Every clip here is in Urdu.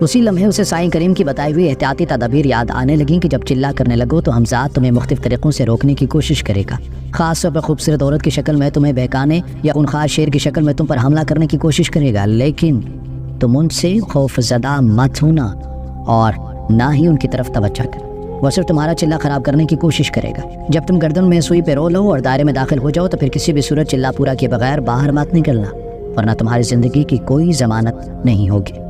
اسی لمحے اسے سائیں کریم کی بتائی ہوئی احتیاطی تدابیر یاد آنے لگیں کہ جب چلا کرنے لگو تو حمزات تمہیں مختلف طریقوں سے روکنے کی کوشش کرے گا، خاص طور پر خوبصورت عورت کی شکل میں تمہیں بہکانے یا خونخوار شیر کی شکل میں تم پر حملہ کرنے کی کوشش کرے گا، لیکن تم ان سے خوف زدہ مت ہونا اور نہ ہی ان کی طرف توجہ کر، وہ صرف تمہارا چلا خراب کرنے کی کوشش کرے گا۔ جب تم گردن میں سوئی پہ رو لو اور دائرے میں داخل ہو جاؤ تو پھر کسی بھی صورت چلا پورا کیے بغیر باہر مت نکلنا، ورنہ تمہاری زندگی کی کوئی ضمانت نہیں ہوگی۔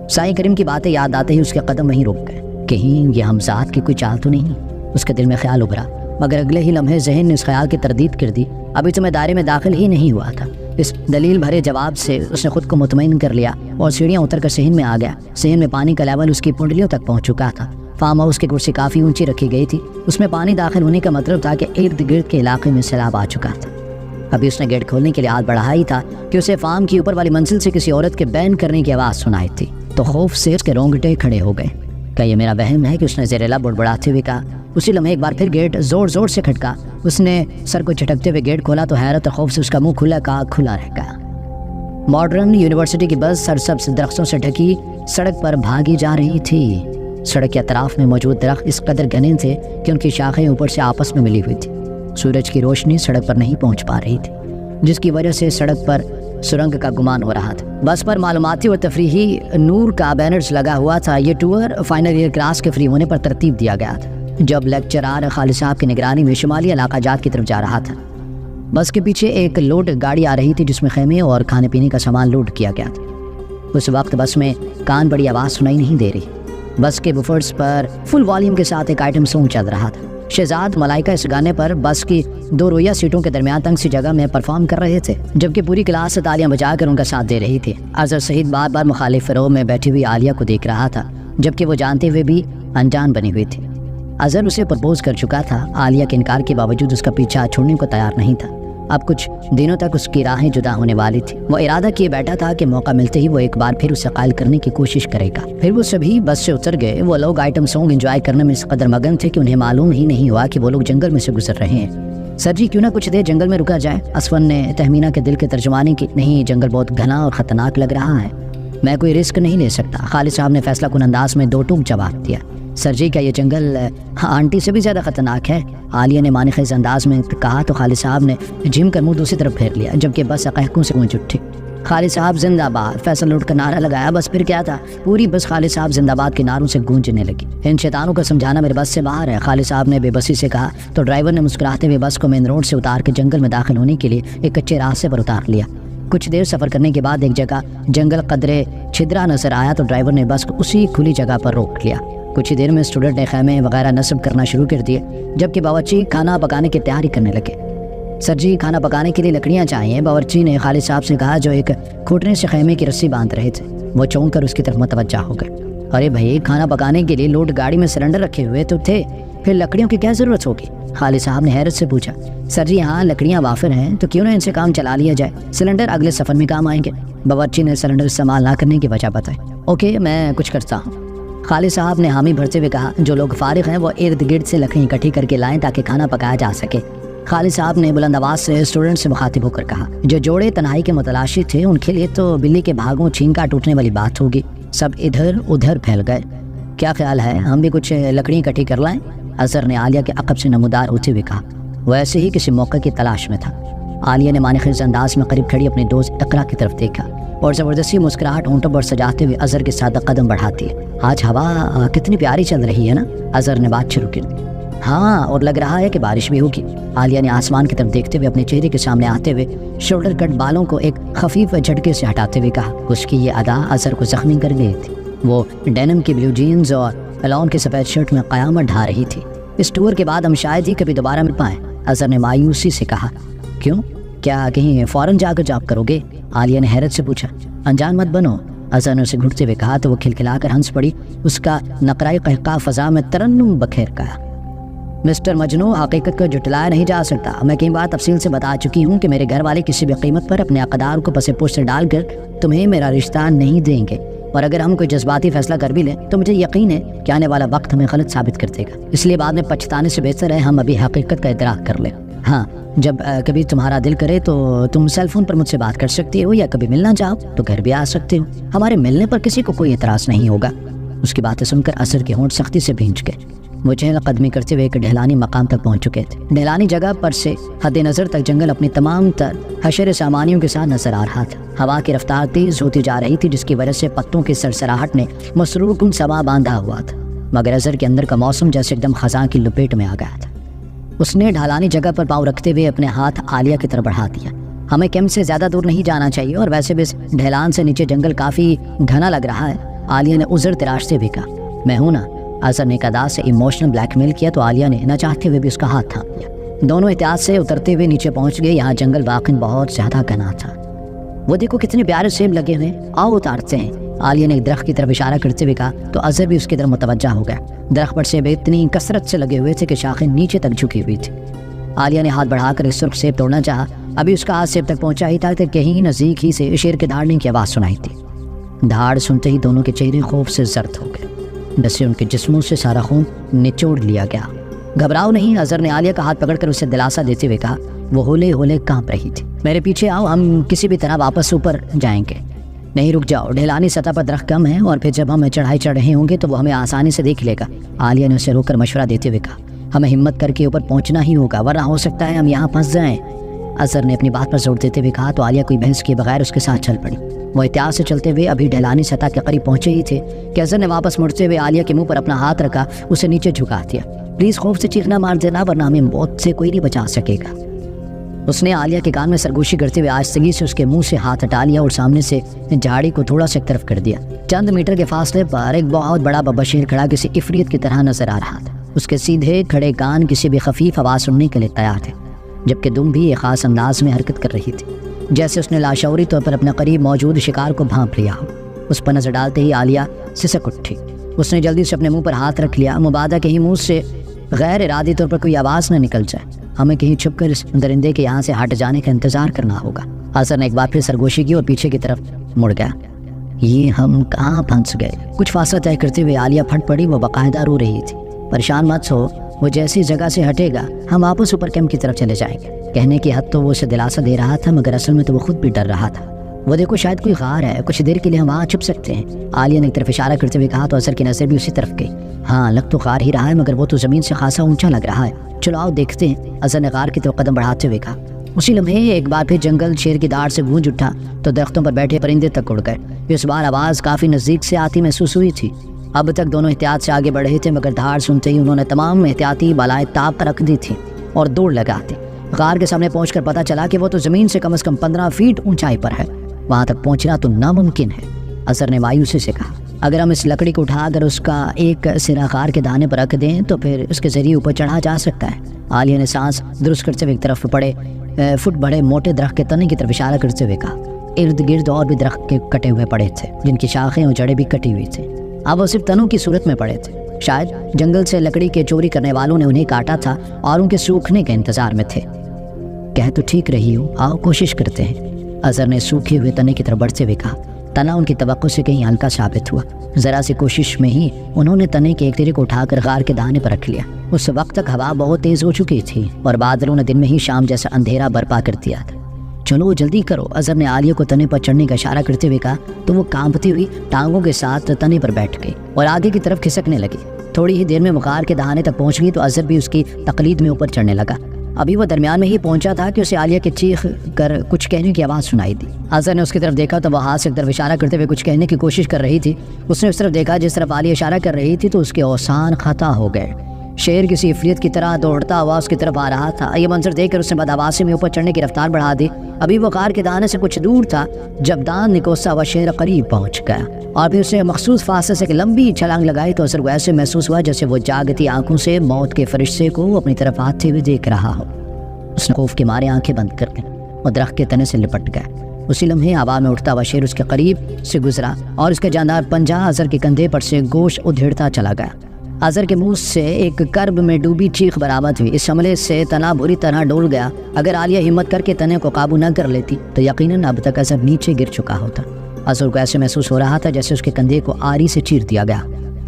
سائیں کریم کی باتیں یاد آتے ہی اس کے قدم وہیں رک گئے، کہیں یہ حمزات کی کوئی چال تو نہیں؟ اس کے دل میں خیال ابھرا، مگر اگلے ہی لمحے ذہن نے اس خیال کی تردید کر دی، ابھی تو میں دائرے میں داخل ہی نہیں ہوا تھا۔ اس دلیل بھرے جواب سے اس نے خود کو مطمئن کر لیا اور سیڑھیاں اتر کر صحن میں آ گیا۔ صحن میں پانی کا لیول اس کی پنڈلیوں تک پہنچ چکا تھا۔ فارم ہاؤس کی کرسی کافی اونچی رکھی گئی تھی، اس میں پانی داخل ہونے کا مطلب تھا کہ ارد گرد کے علاقے میں سیلاب آ چکا تھا۔ ابھی اس نے گیٹ کھولنے کے لیے ہاتھ بڑھایا ہی تھا کہ اسے فارم کی اوپر والی منزل سے کسی عورت کے بین کرنے کی آواز سنائی تھی، تو خوف سے اس کے رونگٹے کھڑے ہو گئے۔ کیا یہ میرا وہم ہے کہ اس نے زیر لب بڑبڑاتے ہوئے کہا۔ اسی لمحے ایک بار پھر گیٹ زور زور سے کھٹکا، اس نے سر کو جھٹکتے ہوئے گیٹ کھولا تو حیرت اور خوف سے اس کا منہ کھلا کا کھلا رہ گیا۔ ماڈرن یونیورسٹی کی بس سرسبز درختوں سے ڈھکی سڑک پر بھاگی جا رہی تھی۔ سڑک کے اطراف میں موجود درخت اس قدر گھنے تھے کہ ان کی شاخیں اوپر سے آپس میں ملی ہوئی تھی۔ سورج کی روشنی سڑک پر نہیں پہنچ پا رہی تھی، جس کی وجہ سے سڑک پر سرنگ کا گمان ہو رہا تھا۔ بس پر معلوماتی اور تفریحی نور کا بینرز لگا ہوا تھا۔ یہ ٹور فائنل ایئر کلاس کے فری ہونے پر ترتیب دیا گیا تھا، جب لیکچرار خالد صاحب کی نگرانی میں شمالی علاقہ جات کی طرف جا رہا تھا۔ بس کے پیچھے ایک لوڈ گاڑی آ رہی تھی جس میں خیمے اور کھانے پینے کا سامان لوڈ کیا گیا تھا۔ اس وقت بس میں کان بڑی آواز سنائی نہیں دے رہی۔ بس کے بفرز پر فل والیوم کے ساتھ ایک آئٹم سونگ چل رہا تھا۔ شہزاد ملائکہ اس گانے پر بس کی دو رویہ سیٹوں کے درمیان تنگ سی جگہ میں پرفارم کر رہے تھے، جبکہ پوری کلاس تالیاں بجا کر ان کا ساتھ دے رہی تھی۔ اظہر سعید بار بار مخالف رو میں بیٹھی ہوئی عالیہ کو دیکھ رہا تھا، جبکہ وہ جانتے ہوئے بھی انجان بنی ہوئی تھی۔ اظہر اسے پرپوز کر چکا تھا، عالیہ کے انکار کے باوجود اس کا پیچھا چھوڑنے کو تیار نہیں تھا۔ اب کچھ دنوں تک اس کی راہیں جدا ہونے والی تھی۔ وہ ارادہ کیے بیٹھا تھا کہ موقع ملتے ہی وہ ایک بار پھر اسے قائل کرنے کی کوشش کرے گا۔ پھر وہ سبھی بس سے اتر گئے۔ وہ لوگ آئٹم سانگ انجوائے کرنے میں اس قدر مگن تھے کہ انہیں معلوم ہی نہیں ہوا کہ وہ لوگ جنگل میں سے گزر رہے ہیں۔ سر جی کیوں نہ کچھ دیر جنگل میں رکا جائے؟ اسفن نے تہمینہ کے دل کے ترجمانی کی۔ نہیں، جنگل بہت گھنا اور خطرناک لگ رہا ہے، میں کوئی رسک نہیں لے سکتا، خالد صاحب نے فیصلہ کن انداز میں دو ٹوک جواب دیا۔ سر جی کیا یہ جنگل آنٹی سے بھی زیادہ خطرناک ہے؟ عالیہ نے معنی خیز انداز میں کہا تو خالد صاحب نے جھم کر منہ دوسری طرف پھیر لیا، جبکہ بس قہقہوں سے گونج اٹھی۔ خالد صاحب زندہ باد، فیصل اٹھ کر نعرہ لگایا۔ بس پھر کیا تھا، پوری بس خالد صاحب زندہ باد کے نعروں سے گونجنے لگی۔ ان شیطانوں کو سمجھانا میرے بس سے باہر ہے، خالد صاحب نے بے بسی سے کہا تو ڈرائیور نے مسکراتے ہوئے بس کو مین روڈ سے اتار کے جنگل میں داخل ہونے کے لیے ایک کچے راستے پر اتار لیا۔ کچھ دیر سفر کرنے کے بعد ایک جگہ جنگل قدرے چھدرا نظر آیا تو ڈرائیور نے بس کو اسی کھلی جگہ پر روک لیا۔ کچھ ہی دیر میں اسٹوڈنٹ نے خیمے وغیرہ نصب کرنا شروع کر دیے، جبکہ باورچی کھانا پکانے کی تیاری کرنے لگے۔ سر جی کھانا پکانے کے لیے لکڑیاں چاہیے، باورچی نے خالد صاحب سے کہا جو ایک کھوٹنے سے خیمے کی رسی باندھ رہے تھے۔ وہ چونک کر اس کی طرف متوجہ ہو گئے۔ ارے بھائی، کھانا پکانے کے لیے لوڈ گاڑی میں سلنڈر رکھے ہوئے تو تھے، پھر لکڑیوں کی کیا ضرورت ہوگی؟ خالد صاحب نے حیرت سے پوچھا۔ سر جی ہاں، لکڑیاں وافر ہیں تو کیوں نہ ان سے کام چلا لیا جائے، سلنڈر اگلے سفر میں کام آئیں گے۔ باورچی نے سلنڈر استعمال نہ کرنے کی وجہ بتائی۔ اوکے، میں کچھ کرتا ہوں، خالد صاحب نے حامی بھرتے ہوئے کہا۔ جو لوگ فارغ ہیں وہ ارد گرد سے لکڑی اکٹھی کر کے لائیں تاکہ کھانا پکایا جا سکے۔ خالد صاحب نے بلند آواز سے اسٹوڈنٹ سے مخاطب ہو کر کہا۔ جو جوڑے تنہائی کے متلاشی تھے ان کے لیے تو بلی کے بھاگوں چھینکا ٹوٹنے والی بات ہوگی۔ سب ادھر ادھر پھیل گئے۔ کیا خیال ہے ہم بھی کچھ لکڑی اکٹھی کر لائیں؟ اظہر نے عالیہ کے عقب سے نمودار ہوتے ہوئے کہا۔ وہ ایسے ہی کسی موقع کی تلاش میں تھا۔ عالیہ نے معنی خیز انداز میں قریب کھڑی اپنی دوست اقرا کی طرف دیکھا اور زبردستی مسکراہٹ ہونٹوں پر سجاتے ہوئے اظہر کے ساتھ قدم بڑھاتی ہے۔ آج ہوا کتنی پیاری چل رہی ہے نا؟ اظہر نے بات شروع کر دی۔ ہاں، اور لگ رہا ہے کہ بارش بھی ہوگی۔ عالیہ نے آسمان کی طرف دیکھتے ہوئے اپنے چہرے کے سامنے آتے ہوئے شولڈر کٹ بالوں کو ایک خفیف جھٹکے سے ہٹاتے ہوئے کہا۔ اس کی یہ ادا اظہر کو زخمی کر گئی تھی۔ وہ ڈینم کی بلیو جینز اور الون کی سفید شرٹ میں قیامت ڈھا رہی تھی۔ اس ٹور کے بعد ہم شاید ہی کبھی دوبارہ مل پائیں، اظہر نے مایوسی سے کہا۔ کیوں، کیا کہیں فوراً جا کر جاب کرو گے؟ عالیہ نے حیرت سے پوچھا۔ انجان مت بنو، اظہر نے اسے گھٹتے ہوئے کہا تو وہ کھلکھلا کر ہنس پڑی۔ اس کا نقرائی قہقہ فضا میں ترنم بکھیر گیا۔ مسٹر مجنو، حقیقت کو جھٹلایا نہیں جا سکتا۔ میں کئی بار تفصیل سے بتا چکی ہوں کہ میرے گھر والے کسی بھی قیمت پر اپنے اقدار کو پس پشت ڈال کر تمہیں میرا رشتہ نہیں دیں گے، اور اگر ہم کوئی جذباتی فیصلہ کر بھی لیں تو مجھے یقین ہے کہ آنے والا وقت ہمیں غلط ثابت کر دے گا۔ اس لیے بعد میں پچھتانے سے بہتر ہے ہم ابھی حقیقت کا ادراک کر لیں۔ ہاں جب کبھی تمہارا دل کرے تو تم سیل فون پر مجھ سے بات کر سکتے ہو، یا کبھی ملنا چاہو تو گھر بھی آ سکتے ہو، ہمارے ملنے پر کسی کو کوئی اعتراض نہیں ہوگا۔ اس کی باتیں سن کر اظہر کے ہونٹ سختی سے بھینچ گئے۔ وہ چہل قدمی کرتے ہوئے ایک ڈھلانی مقام تک پہنچ چکے تھے۔ ڈھلانی جگہ پر سے حد نظر تک جنگل اپنی تمام تر حشر سامانیوں کے ساتھ نظر آ رہا تھا۔ ہوا کی رفتار تیز ہوتی جا رہی تھی، جس کی وجہ سے پتوں کی سرسراہٹ نے مسرور کن سما باندھا ہوا تھا، مگر اظہر کے اندر کا موسم جیسے ایک دم خزاں کی لپیٹ میں آ گیا تھا۔ اس نے ڈھلانی جگہ پر پاؤں رکھتے ہوئے اپنے ہاتھ عالیہ کی طرف بڑھا دیا۔ ہمیں کیمپ سے زیادہ دور نہیں جانا چاہیے، اور ویسے بھی اس ڈھلان سے نیچے جنگل کافی گھنا لگ رہا ہے۔ عالیہ نے عذر تراشتے ہوئے کہا۔ میں ہوں نا، اظہر نے ادا سے ایموشنل بلیک میل کیا تو عالیہ نے نہ چاہتے ہوئے بھی اس کا ہاتھ تھام لیا۔ دونوں احتیاط سے اترتے ہوئے نیچے پہنچ گئے۔ یہاں جنگل واقعی بہت زیادہ گھنا تھا۔ وہ دیکھو کتنے پیارے سیب لگے ہوئے، آؤ اتارتے ہیں، عالیہ نے ایک درخت کی طرف اشارہ کرتے ہوئے کہا تو اظہر بھی اس کی طرف متوجہ ہو گیا۔ درخت پر سیب اتنی کثرت سے لگے ہوئے تھے کہ شاخیں نیچے تک جھکی ہوئی تھی۔ عالیہ نے ہاتھ بڑھا کر ایک سرخ سیب توڑنا چاہا، ابھی اس کا ہاتھ سیب تک پہنچا ہی تھا کہ کہیں نزدیک ہی سے شیر کے دھاڑنے کی آواز سنائی تھی۔ دھاڑ سنتے ہی دونوں کے چہرے خوف سے زرد ہو گئے، جیسے ان کے جسموں سے سارا خون نچوڑ لیا گیا۔ گھبراؤ نہیں، اظہر نے عالیہ کا ہاتھ پکڑ کر اسے دلاسا دیتے ہوئے کہا۔ وہ ہولے ہولے کانپ رہی تھی۔ میرے پیچھے آؤ، ہم کسی بھی طرح واپس اوپر جائیں گے۔ نہیں رک جاؤ، ڈھلانی سطح پر درخت کم ہے، اور پھر جب ہم چڑھائی چڑھ رہے ہوں گے تو وہ ہمیں آسانی سے دیکھ لے گا۔ عالیہ نے اسے روک کر مشورہ دیتے ہوئے کہا۔ ہمیں ہمت کر کے اوپر پہنچنا ہی ہوگا، ورنہ ہو سکتا ہے ہم یہاں پھنس جائیں۔ اظہر نے اپنی بات پر زور دیتے ہوئے کہا تو عالیہ کوئی بحث کیے بغیر اس کے ساتھ چل پڑی۔ وہ احتیاط سے چلتے ہوئے ابھی ڈھلانی سطح کے قریب پہنچے ہی تھے کہ اظہر نے واپس مڑتے ہوئے عالیہ کے منہ پر اپنا ہاتھ رکھا، اسے نیچے جھکا دیا۔ پلیز خوف سے چیخنا مار دینا، ورنہ ہمیں موت سے کوئی نہیں بچا سکے گا۔ اس نے عالیہ کے کان میں سرگوشی کرتے ہوئے آہستگی سے اس کے منہ سے ہاتھ ہٹا لیا اور سامنے سے جھاڑی کو تھوڑا سا ایک طرف کر دیا۔ چند میٹر کے فاصلے پر ایک بہت بڑا بابا شیر کھڑا کسی عفریت کی طرح نظر آ رہا تھا۔ اس کے سیدھے کھڑے کان کسی بھی خفیف آواز سننے کے لیے تیار تھے، جبکہ دم بھی ایک خاص انداز میں حرکت کر رہی تھی، جیسے اس نے لاشعوری طور پر اپنے قریب موجود شکار کو بھانپ لیا ہو۔ اس پر نظر ڈالتے ہی عالیہ سسک اٹھی۔ اس نے جلدی سے اپنے منہ پر ہاتھ رکھ لیا، مبادا کہیں منہ سے غیر ارادی طور پر کوئی آواز نہ نکل جائے۔ ہمیں کہیں چھپ کر اس درندے کے یہاں سے ہٹ جانے کا انتظار کرنا ہوگا۔ اظہر نے ایک بار پھر سرگوشی کی اور پیچھے کی طرف مڑ گیا۔ یہ ہم کہاں پھنس گئے؟ کچھ فاصلہ طے کرتے ہوئے عالیہ پھٹ پڑی۔ وہ باقاعدہ رو رہی تھی۔ پریشان مت ہو، وہ جیسی جگہ سے ہٹے گا ہم واپس اوپر کیمپ کی طرف چلے جائیں گے۔ کہنے کی حد تو وہ اسے دلاسا دے رہا تھا، مگر اصل میں تو وہ خود بھی ڈر رہا تھا۔ وہ دیکھو شاید کوئی غار ہے، کچھ دیر کے لیے ہم وہاں چھپ سکتے ہیں، عالیہ نے ایک طرف اشارہ کرتے ہوئے کہا تو اظہر کی نظر بھی اسی طرف گئی۔ ہاں لگ تو غار ہی رہا ہے، مگر وہ تو زمین سے خاصا اونچا لگ رہا ہے، چلو آؤ دیکھتے ہیں، اظہر نے غار کی طرف قدم بڑھاتے ہوئے کہا۔ اسی لمحے ایک بار پھر جنگل شیر کی داڑھ سے گونج اٹھا تو درختوں پر بیٹھے پرندے تک اڑ گئے۔ اس بار آواز کافی نزدیک سے آتی محسوس ہوئی تھی۔ اب تک دونوں احتیاط سے آگے بڑھے تھے، مگر دھاڑ سنتے ہی انہوں نے تمام احتیاطی بالائے تاب پر رکھ دی تھی اور دوڑ لگاتے۔ غار کے سامنے پہنچ کر پتہ چلا کہ وہ تو زمین سے کم از کم 15 فیٹ اونچائی پر ہے، وہاں تک پہنچنا تو ناممکن ہے۔ اظہر نے مایوسی سے کہا، اگر ہم اس لکڑی کو اٹھا کر اس کا ایک سرا غار کے دانے پر رکھ دیں تو پھر اس کے ذریعے اوپر چڑھا جا سکتا ہے۔ عالیہ نے سانس درست کرتے ہوئے ایک طرف فٹ بڑے موٹے درخت کے تنے کی طرف اشارہ کرتے ہوئے کہا۔ ارد گرد اور بھی درخت کے کٹے ہوئے پڑے تھے، جن کی شاخیں اور جڑیں بھی کٹی ہوئی تھیں۔ اب وہ صرف تنوں کی صورت میں پڑے تھے، شاید جنگل سے لکڑی کے چوری کرنے والوں نے انہیں کاٹا تھا اور ان کے سوکھنے کے انتظار میں تھے۔ کہہ تو ٹھیک رہی ہو، آؤ کوشش کرتے ہیں، اظہر نے سوکھے ہوئے تنے کی طرف بڑھتے ہوئے کہا۔ تنا ان کی توقع سے کہیں ہلکا ثابت ہوا۔ ذرا سی کوشش میں ہی انہوں نے تنے کے ایک تیرے کو اٹھا کر غار کے دانے پر رکھ لیا۔ اس وقت تک ہوا بہت تیز ہو چکی تھی اور بادلوں نے دن میں ہی شام جیسا اندھیرا برپا کر دیا تھا۔ چلو جلدی کرو، اظہر نے عالیہ کو تنے پر چڑھنے کا اشارہ کرتے ہوئے کہا تو وہ کانپتی ہوئی ٹانگوں کے ساتھ تنے پر بیٹھ گئی اور آگے کی طرف کھسکنے لگی۔ تھوڑی ہی دیر میں غار کے دہانے تک پہنچ گئی تو اظہر بھی اس کی تقلید میں اوپر چڑھنے لگا۔ ابھی وہ درمیان میں ہی پہنچا تھا کہ اسے عالیہ کے چیخ کر کچھ کہنے کی آواز سنائی دی۔ اظہر نے اس کی طرف دیکھا تو وہ ہاتھ سے ایک طرف اشارہ کرتے ہوئے کچھ کہنے کی کوشش کر رہی تھی۔ اس نے اس طرف دیکھا جس طرف عالیہ اشارہ کر رہی تھی تو اس کے اوسان خطا ہو گئے۔ شیر کسی عفریت کی طرح دوڑتا ہوا اس کی طرف آ رہا تھا۔ یہ منظر دیکھ کر اس نے بدحواسی میں اوپر چڑھنے کی رفتار بڑھا دی۔ ابھی وہ غار کے دانے سے کچھ دور تھا جب دان نکوسا ہوا شیر قریب پہنچ گیا اور پھر اس نے مخصوص فاصلے سے ایک لمبی چھلانگ لگائی تو اثر ایسے محسوس ہوا جیسے وہ جاگتی آنکھوں سے موت کے فرشتے کو اپنی طرف آتے ہوئے دیکھ رہا ہو۔ اس نے خوف کے مارے آنکھیں بند کر لیں اور درخت کے تنے سے لپٹ گیا۔ اسی لمحے ہوا میں اٹھتا ہوا شیر اس کے قریب سے گزرا اور اس کے جاندار پنجہ اظہر کے کندھے پر سے گوشت ادھیڑتا چلا گیا۔ اظہر کے منہ سے ایک کرب میں ڈوبی چیخ برآمد ہوئی۔ اس حملے سے تنا بری طرح ڈول گیا۔ اگر عالیہ ہمت کر کے تنے کو قابو نہ کر لیتی تو یقیناً اب تک اظہر نیچے گر چکا ہوتا۔ اظہر کو ایسے محسوس ہو رہا تھا جیسے اس کے کندھے کو آری سے چیر دیا گیا۔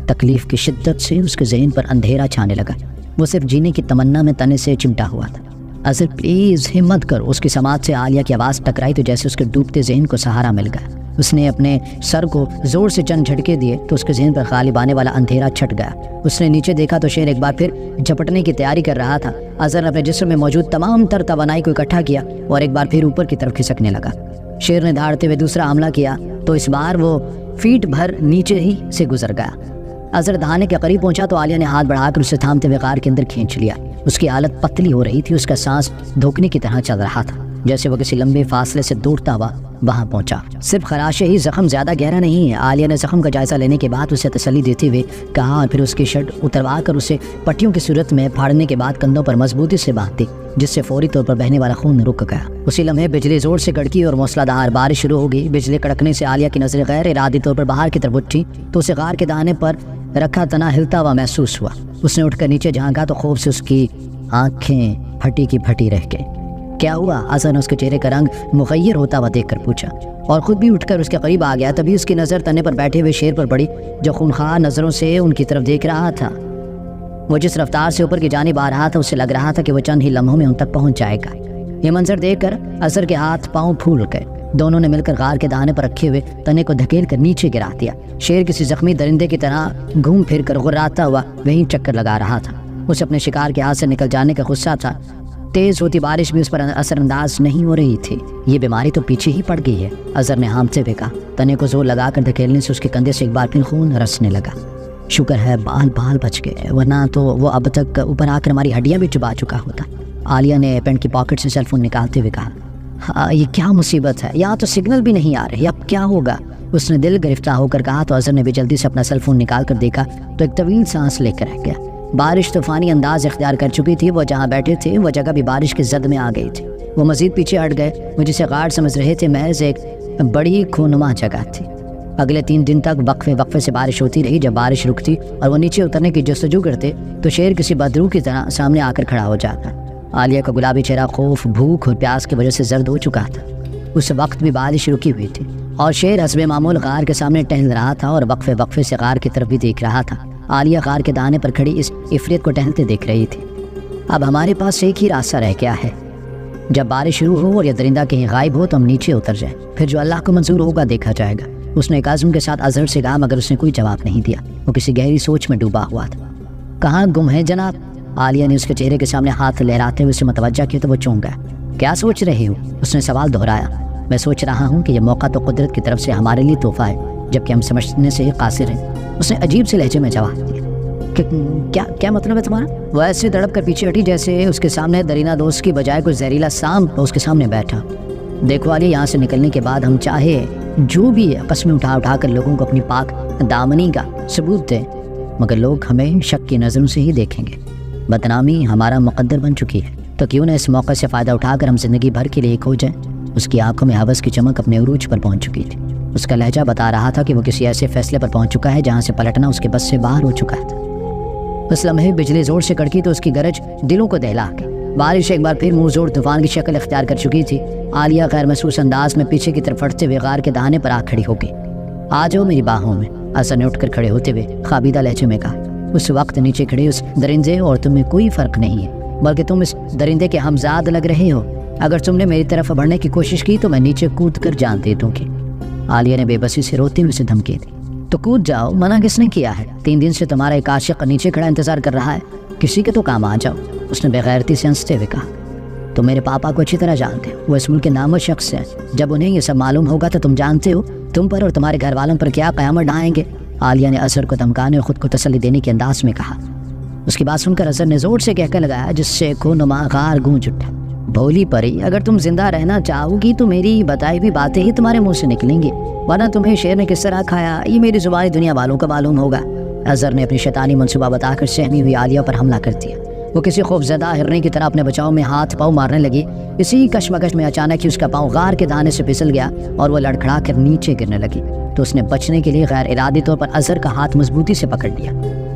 تکلیف کی شدت سے اس کے ذہن پر اندھیرا چھانے لگا۔ وہ صرف جینے کی تمنا میں تنے سے چمٹا ہوا تھا۔ اظہر پلیز ہمت کرو۔ اس کی سماعت سے عالیہ کی آواز ٹکرائی تو جیسے اس کے ڈوبتے ذہن کو سہارا مل گیا۔ اس نے اپنے سر کو زور سے چند جھٹکے دیے تو اس کے ذہن پر غالب آنے والا اندھیرا چھٹ گیا۔ اس نے نیچے دیکھا تو شیر ایک بار پھر جھپٹنے کی تیاری کر رہا تھا۔ اظہر نے اپنے جسم میں موجود تمام تر توانائی کو اکٹھا کیا اور ایک بار پھر اوپر کی طرف کھسکنے لگا۔ شیر نے دھاڑتے ہوئے دوسرا حملہ کیا تو اس بار وہ فیٹ بھر نیچے ہی سے گزر گیا۔ اظہر دہانے کے قریب پہنچا تو عالیہ نے ہاتھ بڑھا کر اسے تھامتے ہوئے غار کے اندر کھینچ لیا۔ اس کی حالت پتلی ہو رہی تھی، اس کا سانس دھوکنے کی طرح چل رہا تھا، جیسے وہ کسی لمبے فاصلے سے دوڑتا ہوا وہاں پہنچا۔ صرف خراش ہی، زخم زیادہ گہرا نہیں ہے۔ عالیہ نے زخم کا جائزہ لینے کے بعد اسے تسلی دیتے ہوئے کہا اور پھر اس کی شرٹ اتروا کر اسے پٹیوں کی صورت میں پھاڑنے کے بعد کندھوں پر مضبوطی سے باندھ دی، جس سے فوری طور پر بہنے والا خون رک گیا۔ اسی لمحے بجلی زور سے کڑکی اور موسلا دھار بارش شروع ہو گئی۔ بجلی کڑکنے سے عالیہ کی نظریں غیر ارادی طور پر باہر کی طرف اٹھی تو اسے غار کے دہانے پر رکھا تنا ہلتا ہوا محسوس ہوا۔ اس نے اٹھ کر نیچے جھانکا تو خوف سے اس کی آنکھیں پھٹی کی پھٹی رہ گئی۔ کیا ہوا؟ اظہر نے اس کے چہرے کا رنگ مغیر ہوتا ہوا دیکھ کر پوچھا اور خود بھی اٹھ کر اس کے قریب آ گیا۔ تبھی اس کی نظر تنے پر بیٹھے ہوئے شیر پر پڑی جو خونخوار نظروں سے ان کی طرف دیکھ رہا تھا۔ وہ جس رفتار سے اوپر کی جانب آ رہا تھا اسے لگ رہا تھا کہ وہ چند ہی لمحوں میں ان تک پہنچ جائے گا۔ یہ منظر دیکھ کر اظہر کے ہاتھ پاؤں پھول گئے۔ دونوں نے مل کر غار کے دہانے پر رکھے ہوئے تنے کو دھکیل کر نیچے گرا دیا۔ شیر کسی زخمی درندے کی طرح گھوم پھر کر غراتا ہوا وہیں چکر لگا رہا تھا۔ اسے اپنے شکار کے ہاتھ سے نکل جانے کا غصہ تھا۔ تیز ہوتی بارش بھی اس پر اثر انداز نہیں ہو رہی تھی۔ یہ بیماری تو پیچھے ہی پڑ گئی ہے، اظہر نے ہانپتے ہوئے کہا۔ تنے کو زور لگا کر دھکیلنے سے اس کے کندھے سے ایک بار پھر خون رسنے لگا۔ شکر ہے بال بچ گئے، ورنہ تو وہ اب تک اوپر آ کر ہماری ہڈیاں بھی چبا چکا ہوتا۔ عالیہ نے پینٹ کی پاکٹ سے سیل فون نکالتے ہوئے کہا۔ ہاں یہ کیا مصیبت ہے، یہاں تو سگنل بھی نہیں آ رہے، اب کیا ہوگا؟ اس نے دل گرفتہ ہو کر کہا تو اظہر نے بھی جلدی سے اپنا سیل فون نکال کر دیکھا تو ایک طویل سانس لے کر رہ گیا۔ بارش طوفانی انداز اختیار کر چکی تھی۔ وہ جہاں بیٹھے تھے وہ جگہ بھی بارش کی زد میں آ گئی تھی۔ وہ مزید پیچھے ہٹ گئے۔ وہ جسے غار سمجھ رہے تھے محض ایک بڑی خونما جگہ تھی۔ اگلے 3 دن تک وقفے سے بارش ہوتی رہی۔ جب بارش رکتی اور وہ نیچے اترنے کی جستجو کرتے تو شیر کسی بدروح کی طرح سامنے آ کر کھڑا ہو جاتا۔ عالیہ کا گلابی چہرہ خوف، بھوک اور پیاس کی وجہ سے زرد ہو چکا تھا۔ اس وقت بھی بارش رکی ہوئی تھی اور شیر حسب معمول غار کے سامنے ٹہل رہا تھا اور وقفے سے غار کی طرف بھی دیکھ رہا تھا۔ عالیہ غار کے دہانے پر کھڑی اس عفریت کو ٹہلتے دیکھ رہی تھی۔ اب ہمارے پاس ایک ہی راستہ رہ گیا ہے، جب بارش شروع ہو اور یہ درندہ کہیں غائب ہو تو ہم نیچے اتر جائیں، پھر جو اللہ کو منظور ہوگا دیکھا جائے گا۔ اس نے ایک عزم کے ساتھ اظہر سے کہا، مگر اس نے کوئی جواب نہیں دیا۔ وہ کسی گہری سوچ میں ڈوبا ہوا تھا۔ کہاں گم ہے جناب؟ عالیہ نے اس کے چہرے کے سامنے ہاتھ لہراتے ہوئے اسے متوجہ کیا تو وہ چونک گیا۔ کیا سوچ رہے ہو؟ اس نے سوال دہرایا۔ میں سوچ رہا ہوں کہ یہ موقع تو قدرت کی طرف سے ہمارے لیے تحفہ ہے، جبکہ ہم سمجھنے سے ہی قاصر ہیں۔ اس نے عجیب سے لہجے میں جواب دیا۔ کیا مطلب ہے تمہارا؟ وہ ایسے تڑپ کر پیچھے ہٹی جیسے اس کے سامنے درینہ دوست کی بجائے کوئی زہریلا سانپ اس کے سامنے بیٹھا۔ دیکھو علی، یہاں سے نکلنے کے بعد ہم چاہے جو بھی قسمیں اٹھا کر لوگوں کو اپنی پاک دامنی کا ثبوت دیں، مگر لوگ ہمیں شک کی نظروں سے ہی دیکھیں گے۔ بدنامی ہمارا مقدر بن چکی ہے، تو کیوں نہ اس موقع سے فائدہ اٹھا کر ہم زندگی بھر کے لیے کھو جائیں۔ اس کی آنکھوں میں ہوس کی چمک اپنے عروج پر پہنچ چکی تھی۔ اس کا لہجہ بتا رہا تھا کہ وہ کسی ایسے فیصلے پر پہنچ چکا ہے جہاں سے پلٹنا اس کے بس سے باہر ہو چکا تھا۔ اس لمحے بجلی زور سے کڑکی تو اس کی گرج دلوں کو دہلا گئی۔ بارش ایک بار پھر منہ زور طوفان کی شکل اختیار کر چکی تھی۔ عالیہ غیر محسوس انداز میں پیچھے کی طرف ہٹتے ہوئے غار کے دہانے پر آ کھڑی ہو گئی۔ آ جاؤ میری باہوں میں، اظہر نے اٹھ کر کھڑے ہوتے ہوئے خوابیدہ لہجے میں کہا۔ اس وقت نیچے کھڑے اس درندے اور تم میں کوئی فرق نہیں ہے، بلکہ تم اس درندے کے ہمزاد لگ رہے ہو۔ اگر تم نے میری طرف بڑھنے کی کوشش کی تو میں نیچے کود کر جان دے دوں گی۔ عالیہ نے بے بسی سے روتے ہوئے اسے دھمکی دی۔ تو کود جاؤ، منع کس نے کیا ہے؟ 3 دن سے تمہارا ایک عاشق نیچے کھڑا انتظار کر رہا ہے، کسی کے تو کام آ جاؤ، اس نے بغیرتی سے ہنستے ہوئے کہا۔ تم میرے پاپا کو اچھی طرح جانتے ہو، وہ اس ملک کے نامور شخص ہیں۔ جب انہیں یہ سب معلوم ہوگا تو تم جانتے ہو تم پر اور تمہارے گھر والوں پر کیا قیامت ڈھائیں گے۔ عالیہ نے اظہر کو دھمکانے اور خود کو تسلی دینے کے انداز میں کہا۔ اس کی بات سن کر اظہر نے زور سے کہہ کر لگایا جس سے خونما غار گونج اٹھا۔ بھولی پری، اگر تم زندہ رہنا چاہو گی تو میری بتائی ہوئی باتیں ہی تمہارے منہ سے نکلیں گی، ورنہ تمہیں شیر نے کس طرح کھایا یہ میری زبانی دنیا والوں کو معلوم ہوگا۔ اظہر نے اپنی شیطانی منصوبہ بتا کر سہمی ہوئی عالیہ پر حملہ کر دیا۔ وہ کسی خوفزدہ ہرنے کی طرح اپنے بچاؤ میں ہاتھ پاؤں مارنے لگی۔ اسی کشمکش میں اچانک ہی اس کا پاؤں غار کے دہانے سے پھسل گیا اور وہ لڑکھڑا کر نیچے گرنے لگی، تو اس نے بچنے کے لیے غیر ارادی طور پر اظہر کا ہاتھ مضبوطی سے پکڑ لیا،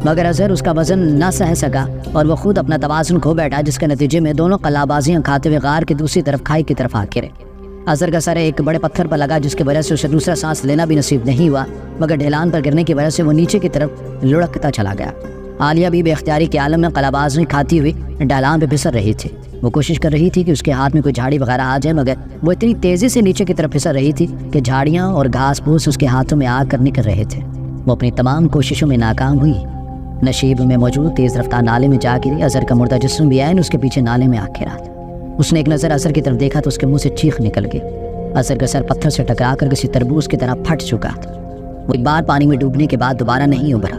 مگر اظہر اس کا وزن نہ سہ سکا اور وہ خود اپنا توازن کھو بیٹھا، جس کے نتیجے میں دونوں قلابازیاں کھاتے ہوئے غار کی دوسری طرف کھائی کی طرف آ گرے۔ اظہر کا سر ایک بڑے پتھر پر لگا جس کی وجہ سے اسے دوسرا سانس لینا بھی نصیب نہیں ہوا، مگر ڈھلان پر گرنے کی وجہ سے وہ نیچے کی طرف لڑکتا چلا گیا۔ عالیہ بھی بے اختیاری کے عالم میں قلابازی کھاتی ہوئی ڈھلان پہ پھسل رہی تھی۔ وہ کوشش کر رہی تھی کہ اس کے ہاتھ میں کوئی جھاڑی وغیرہ آ جائے، مگر وہ اتنی تیزی سے نیچے کی طرف پھسل رہی تھی کہ جھاڑیاں اور گھاس پھوس اس کے ہاتھوں میں آ کر نکل رہے تھے۔ وہ اپنی تمام کوششوں میں ناکام ہوئی۔ نشیب میں موجود تیز رفتار نالے میں جا گری۔ اظہر کا مردہ جسم بھی عین اس کے پیچھے نالے میں آ گرا تھا۔ اس نے ایک نظر اظہر کی طرف دیکھا تو اس کے منہ سے چیخ نکل گئی۔ اظہر کا سر پتھر سے ٹکرا کر کسی تربوز کی طرح پھٹ چکا تھا۔ وہ ایک بار پانی میں ڈوبنے کے بعد دوبارہ نہیں ابھرا۔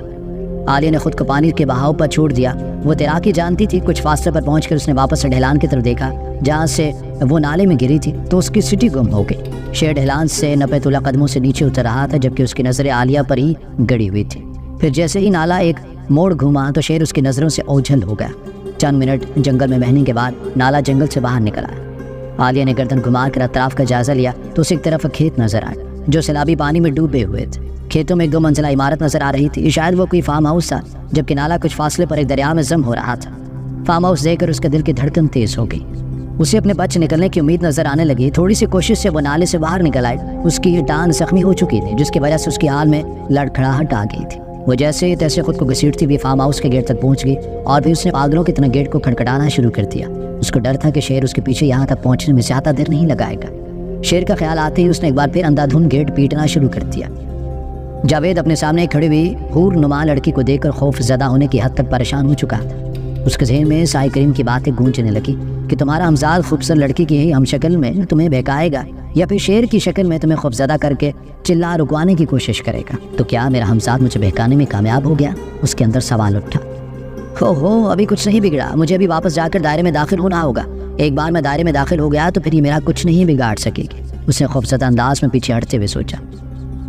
عالیہ نے خود کو پانی کے بہاؤ پر چھوڑ دیا۔ وہ تیراکی جانتی تھی۔ کچھ فاصلے پر پہنچ کر اس نے واپس سے ڈھلان کی طرف دیکھا جہاں سے وہ نالے میں گری تھی، تو اس کی سٹی گم ہو گئی۔ شیر ڈھلان سے نپے طلوع قدموں سے نیچے اتر رہا تھا، جبکہ اس کی نظریں عالیہ پر ہی گڑی ہوئی تھی۔ پھر جیسے ہی نالا ایک موڑ گھوما تو شیر اس کی نظروں سے اوجھل ہو گیا۔ چند منٹ جنگل میں بہنے کے بعد نالا جنگل سے باہر نکل آیا۔ عالیہ نے گردن گھما کر اطراف کا جائزہ لیا تو اسے ایک طرف کھیت نظر آئے جو سیلابی پانی میں ڈوبے ہوئے تھے۔ کھیتوں میں ایک 2 منزلہ عمارت نظر آ رہی تھی، شاید وہ کوئی فارم ہاؤس تھا، جبکہ نالا کچھ فاصلے پر ایک دریا میں ضم ہو رہا تھا۔ فارم ہاؤس دیکھ کر اس کے دل کی دھڑکن تیز ہو گئی۔ اسے اپنے بچ نکلنے کی امید نظر آنے لگی۔ تھوڑی سی کوشش سے وہ نالے سے باہر نکل آئی۔ اس کی ٹانگ زخمی ہو چکی تھی، جس کی وجہ سے اس کی حال میں لڑکھڑاہٹ آ گئی تھی۔ وہ جیسے تیسے خود کو گھسیٹتی ہوئی فارم ہاؤس کے گیٹ تک پہنچ گئی اور پھر اس نے پاگلوں کی طرح گیٹ کو کھٹکھٹانا شروع کر دیا۔ اس کو ڈر تھا کہ شیر اس کے پیچھے یہاں تک پہنچنے میں زیادہ دیر نہیں لگائے گا۔ شیر کا خیال آتے ہی اس نے ایک بار پھر اندھا دھند گیٹ پیٹنا شروع کر دیا۔ جاوید اپنے سامنے کھڑی ہوئی حور نما لڑکی کو دیکھ کر خوف زدہ ہونے کی حد تک پریشان ہو چکا تھا۔ اس کے ذہن میں سائے کریم کی باتیں گونجنے لگی کہ تمہارا ہمزاد خوبصورت لڑکی کی ہی ہم شکل میں تمہیں بہکائے گا یا پھر شیر کی شکل میں تمہیں خوفزدہ کر کے چلا رکوانے کی کوشش کرے گا۔ تو کیا میرا ہمزاد مجھے بہکانے میں کامیاب ہو گیا؟ اس کے اندر سوال اٹھا۔ ہو ابھی کچھ نہیں بگڑا، مجھے ابھی واپس جا کر دائرے میں داخل ہونا ہوگا۔ ایک بار میں دائرے میں داخل ہو گیا تو پھر یہ میرا کچھ نہیں بگاڑ سکے گی۔ اس نے خوفزدہ انداز میں پیچھے ہٹتے ہوئے سوچا۔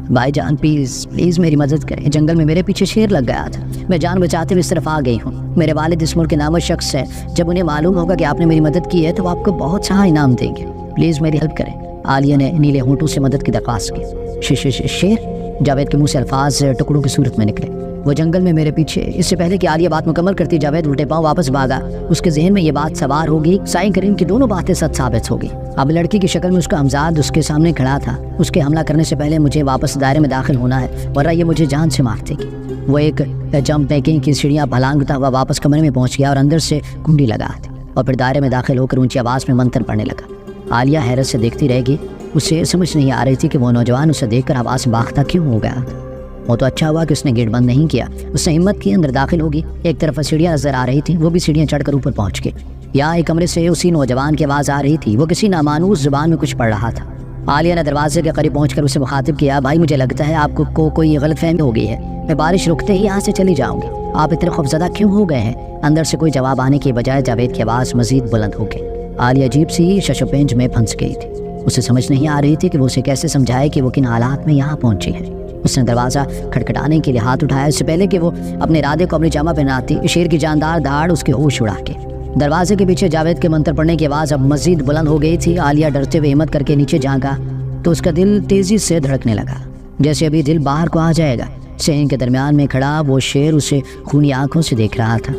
بھائی جان پلیز میری مدد کریں، جنگل میں میرے پیچھے شیر لگ گیا تھا، میں جان بچاتے ہوئے اس طرف آ گئی ہوں۔ میرے والد اس ملک کے نامور شخص ہے، جب انہیں معلوم ہوگا کہ آپ نے میری مدد کی ہے تو وہ آپ کو بہت سا انعام دیں گے، پلیز میری ہیلپ کریں۔ عالیہ نے نیلے ہونٹوں سے مدد کی درخواست کی۔ شیر؟ جاوید کے منہ سے الفاظ ٹکڑوں کی صورت میں نکلے۔ وہ جنگل میں میرے پیچھے۔ اس سے پہلے کہ عالیہ بات مکمل کرتی جاوید الٹے پاؤں واپس بھاگا۔ اس کے ذہن میں یہ بات سوار ہو گئی، سائیں کریم کی دونوں باتیں سچ ثابت ہو گئی۔ اب لڑکی کی شکل میں اس کا ہمزاد اس کے سامنے کھڑا تھا۔ اس کے حملہ کرنے سے پہلے مجھے واپس دائرے میں داخل ہونا ہے، ورنہ یہ مجھے جان سے مار دے گی۔ وہ ایک جمپ میکنگ کی سیڑھیاں پھلانگتا ہوا واپس کمرے میں پہنچ گیا اور اندر سے کنڈی لگا دی اور پھر دائرے میں داخل ہو کر اونچی آواز میں منتر پڑھنے لگا۔ عالیہ حیرت سے دیکھتی رہ گئی۔ اسے سمجھ نہیں آ رہی تھی کہ وہ نوجوان اسے دیکھ کر آواز باختہ کیوں ہو گیا تھا۔ وہ تو اچھا ہوا کہ اس نے گیٹ بند نہیں کیا۔ اس نے ہمت کی، اندر داخل ہوگی۔ ایک طرف سیڑھیاں نظر آ رہی تھیں، وہ بھی سیڑھیاں چڑھ کر اوپر پہنچ گئی۔ یہاں ایک کمرے سے اسی نوجوان کی آواز آ رہی تھی۔ وہ کسی نامانوس زبان میں کچھ پڑھ رہا تھا۔ عالیہ نے دروازے کے قریب پہنچ کر اسے مخاطب کیا۔ بھائی مجھے لگتا ہے آپ کو کوئی غلط فہمی ہو گئی ہے، میں بارش رکتے ہی یہاں سے چلی جاؤں گی، آپ اتنے خوفزدہ کیوں ہو گئے ہیں؟ اندر سے کوئی جواب آنے کے بجائے جاوید کی آواز مزید بلند ہو گئی۔ عالیہ عجیب سی شش و پنج میں پھنس گئی تھی۔ اسے سمجھ نہیں آ رہی تھی کہ وہ اسے کیسے سمجھائے کہ وہ کن حالات میں یہاں پہنچی ہے۔ اس نے دروازہ کھٹکھٹانے کے لیے ہاتھ اٹھایا، اس سے پہلے کہ وہ اپنے ارادے کو اپنی جامہ پہناتی، شیر کی جاندار دھاڑ اس کے ہوش اڑا کے۔ دروازے کے پیچھے جاوید کے منتر پڑھنے کی آواز اب مزید بلند ہو گئی تھی۔ عالیہ ڈرتے ہوئے ہمت کر کے نیچے جھانکا تو اس کا دل تیزی سے دھڑکنے لگا، جیسے ابھی دل باہر کو آ جائے گا۔ صحن کے درمیان میں کھڑا وہ شیر اسے خونی آنکھوں سے دیکھ رہا تھا۔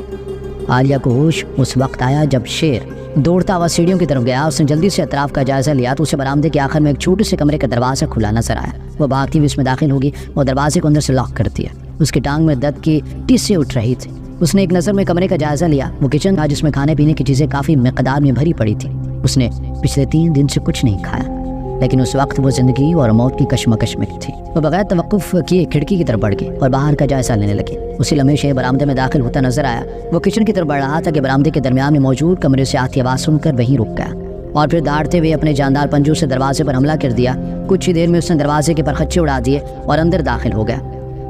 عالیہ کو ہوش اس وقت آیا جب شیر دوڑتا ہوا سیڑھیوں کی طرف گیا۔ اس نے جلدی سے اطراف کا جائزہ لیا تو اسے برآمدے کے آخر میں ایک چھوٹے سے کمرے کا دروازہ کھلا نظر آیا۔ وہ بھاگتی ہوئی اس میں داخل ہوگی اور دروازے کو اندر سے لاک کر دیا۔ اس کی ٹانگ میں درد کی ٹیسیں اٹھ رہی تھی۔ اس نے ایک نظر میں کمرے کا جائزہ لیا۔ وہ کچن تھا جس میں کھانے پینے کی چیزیں کافی مقدار میں بھری پڑی تھی۔ اس نے پچھلے 3 دن سے کچھ نہیں کھایا، لیکن اس وقت وہ زندگی اور موت کی کشمکش میں تھی۔ وہ بغیر توقف کیے کھڑکی کی طرف بڑھ گئی اور باہر کا جائزہ لینے لگی۔ اسی لمحے شیر برآمدے میں داخل ہوتا نظر آیا۔ وہ کچن کی طرف بڑھ رہا تھا کہ برآمدے کے درمیان میں موجود کمرے سے آتی آواز سن کر وہیں رک گیا اور پھر داڑتے ہوئے اپنے جاندار پنجوں سے دروازے پر حملہ کر دیا۔ کچھ ہی دیر میں اس نے دروازے کے پرخچے اڑا دیے اور اندر داخل ہو گیا۔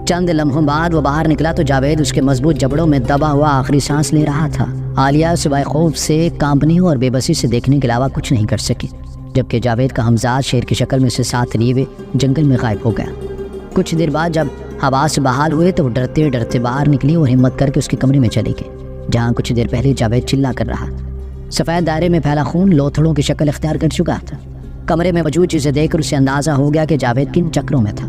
چند لمحوں بعد وہ باہر نکلا تو جاوید اس کے مضبوط جبڑوں میں دبا ہوا آخری سانس لے رہا تھا۔ عالیہ سوائے خوف سے کانپنے اور بے بسی سے دیکھنے کے علاوہ کچھ نہیں کر سکی، جبکہ جاوید کا ہمزاد شیر کی شکل میں سے ساتھ لیے ہوئے جنگل میں غائب ہو گیا۔ کچھ دیر بعد جب حواس بحال ہوئے تو وہ ڈرتے ڈرتے باہر نکلی اور ہمت کر کے اس کے کمرے میں چلی گئی، جہاں کچھ دیر پہلے جاوید چلا کر رہا تھا۔ سفید دائرے میں پھیلا خون لوتھڑوں کی شکل اختیار کر چکا تھا۔ کمرے میں موجود چیزیں دیکھ کر اسے اندازہ ہو گیا کہ جاوید کن چکروں میں تھا۔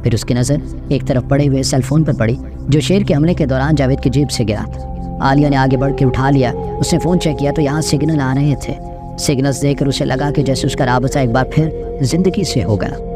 پھر اس کی نظر ایک طرف پڑے ہوئے سیل فون پر پڑی جو شیر کے حملے کے دوران جاوید کی جیب سے گرا تھا۔ عالیہ نے آگے بڑھ کے اٹھا لیا۔ اس نے فون چیک کیا تو یہاں سگنل آ رہے تھے۔ سگنلز دیکھ کر اسے لگا کہ جیسے اس کا رابطہ ایک بار پھر زندگی سے ہو گیا۔